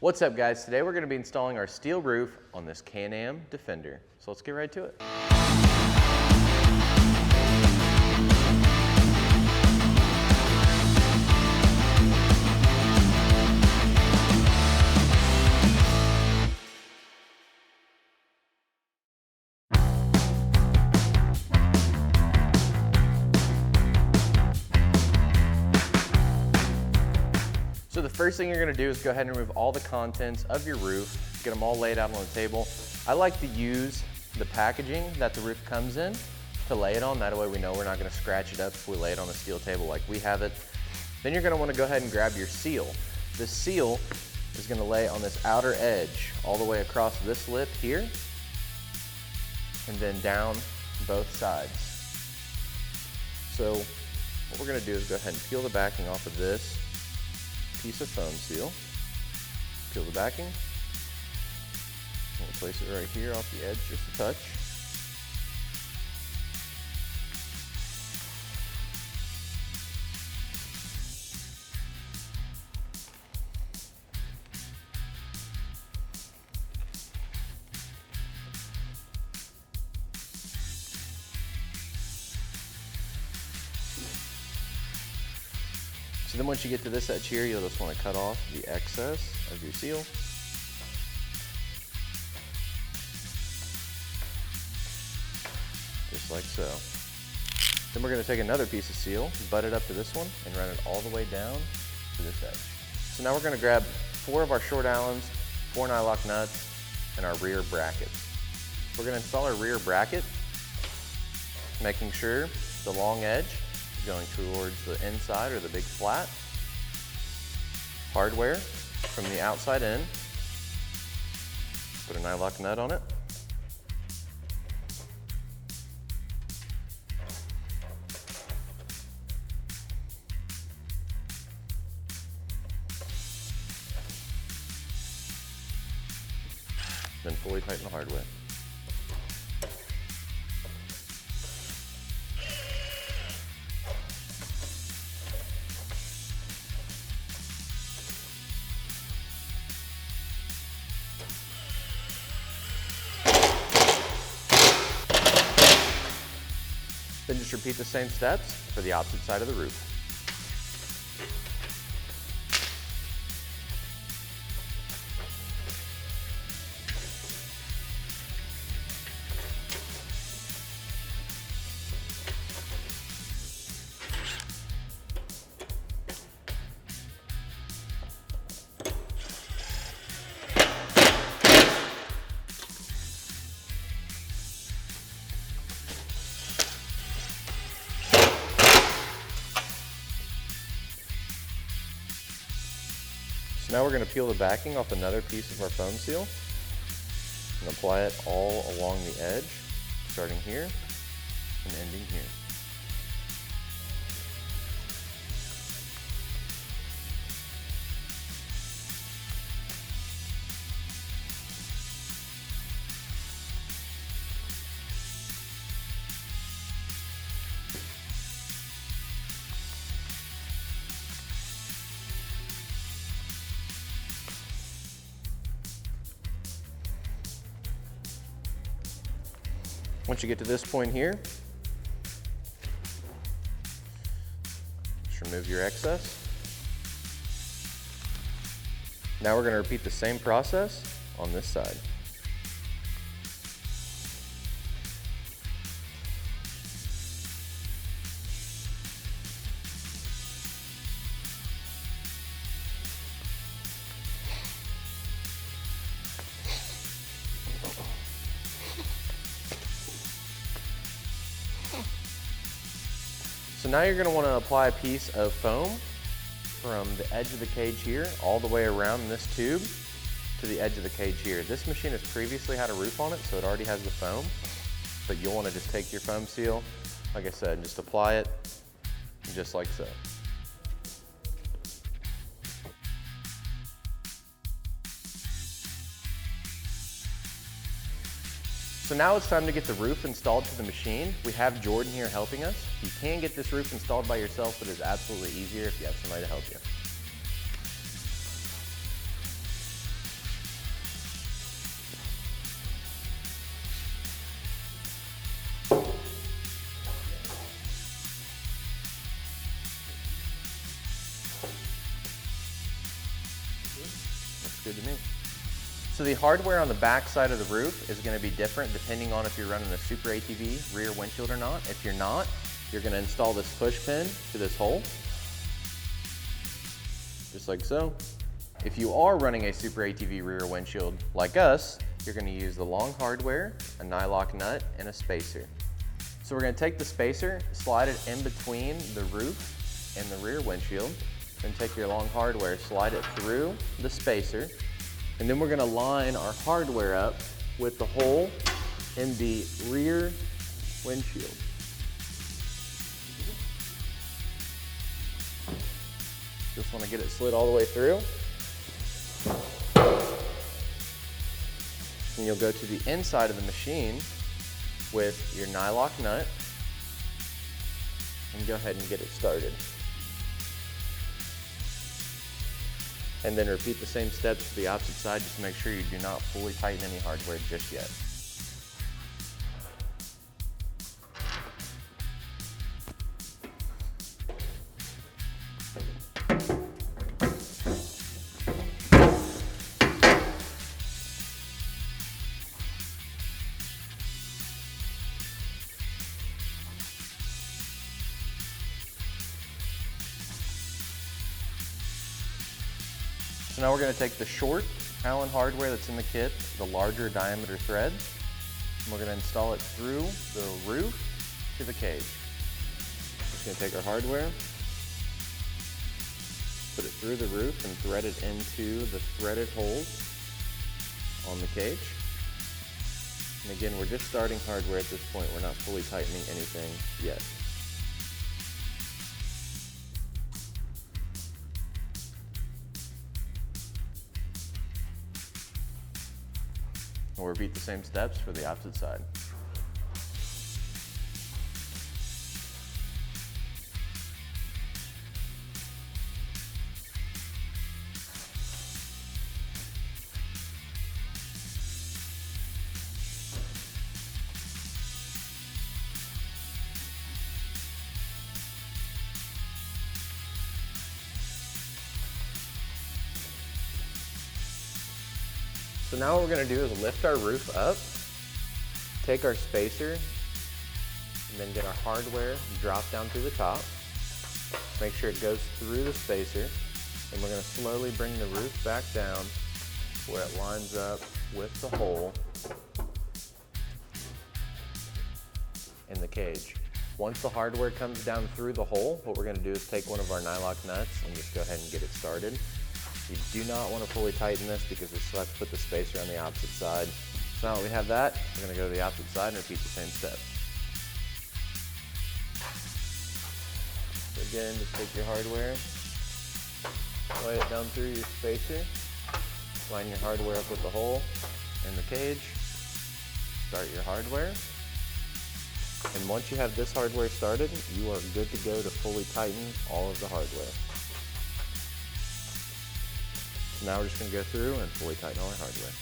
What's up guys, today we're going to be installing our steel roof on this Can-Am Defender. So let's get right to it. So the first thing you're going to do is go ahead and remove all the contents of your roof, get them all laid out on the table. I like to use the packaging that the roof comes in to lay it on. That way we know we're not going to scratch it up if we lay it on a steel table like we have it. Then you're going to want to go ahead and grab your seal. This seal is going to lay on this outer edge all the way across this lip here and then down both sides. So what we're going to do is go ahead and peel the backing off of this piece of foam seal, peel the backing, we'll place it right here off the edge just a touch. So then once you get to this edge here, you'll just want to cut off the excess of your seal. Just like so. Then we're going to take another piece of seal, butt it up to this one, and run it all the way down to this edge. So now we're going to grab 4 of our short Allens, 4 nylock nuts, and our rear brackets. We're going to install our rear bracket, making sure the long edge going towards the inside or the big flat. Hardware from the outside in. Put a nylock nut on it. Then fully tighten the hardware. Then just repeat the same steps for the opposite side of the roof. So now we're going to peel the backing off another piece of our foam seal and apply it all along the edge, starting here and ending here. Once you get to this point here, just remove your excess. Now we're going to repeat the same process on this side. So now you're going to want to apply a piece of foam from the edge of the cage here all the way around this tube to the edge of the cage here. This machine has previously had a roof on it, so it already has the foam, but you'll want to just take your foam seal, like I said, just apply it just like so. So now it's time to get the roof installed to the machine. We have Jordan here helping us. You can get this roof installed by yourself, but it's absolutely easier if you have somebody to help you. good to me. So the hardware on the back side of the roof is going to be different depending on if you're running a SuperATV rear windshield or not. If you're not, you're going to install this push pin to this hole, just like so. If you are running a SuperATV rear windshield like us, you're going to use the long hardware, a nylock nut, and a spacer. So we're going to take the spacer, slide it in between the roof and the rear windshield, then take your long hardware, slide it through the spacer, and then we're going to line our hardware up with the hole in the rear windshield. Just want to get it slid all the way through. And you'll go to the inside of the machine with your nylock nut and go ahead and get it started. And then repeat the same steps to the opposite side. Just make sure you do not fully tighten any hardware just yet. So now we're going to take the short Allen hardware that's in the kit, the larger diameter thread, and we're going to install it through the roof to the cage. Just going to take our hardware, put it through the roof and thread it into the threaded holes on the cage. And again, we're just starting hardware at this point. We're not fully tightening anything yet. We'll repeat the same steps for the opposite side. So now what we're going to do is lift our roof up, take our spacer, and then get our hardware dropped down through the top. Make sure it goes through the spacer, and we're going to slowly bring the roof back down where it lines up with the hole in the cage. Once the hardware comes down through the hole, what we're going to do is take one of our nylock nuts and just go ahead and get it started. You do not want to fully tighten this because we still have to put the spacer on the opposite side. So now that we have that, we're going to go to the opposite side and repeat the same steps. So again, just take your hardware, lay it down through your spacer, line your hardware up with the hole in the cage, start your hardware, and once you have this hardware started, you are good to go to fully tighten all of the hardware. So now we're just going to go through and fully tighten all our hardware.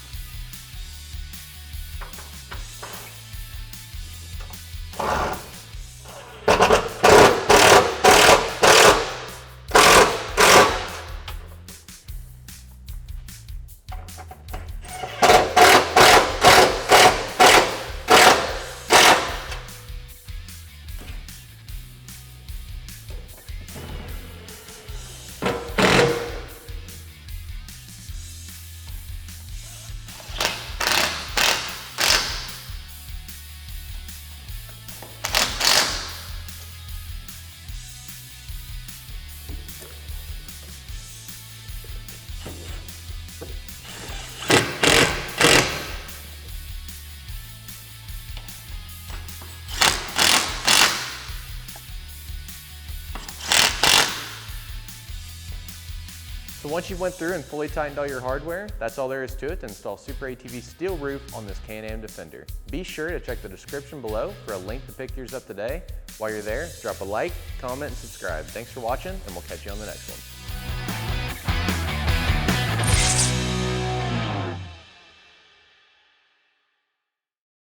So once you went through and fully tightened all your hardware, that's all there is to it to install SuperATV's steel roof on this Can-Am Defender. Be sure to check the description below for a link to pick yours up today. While you're there, drop a like, comment, and subscribe. Thanks for watching, and we'll catch you on the next one.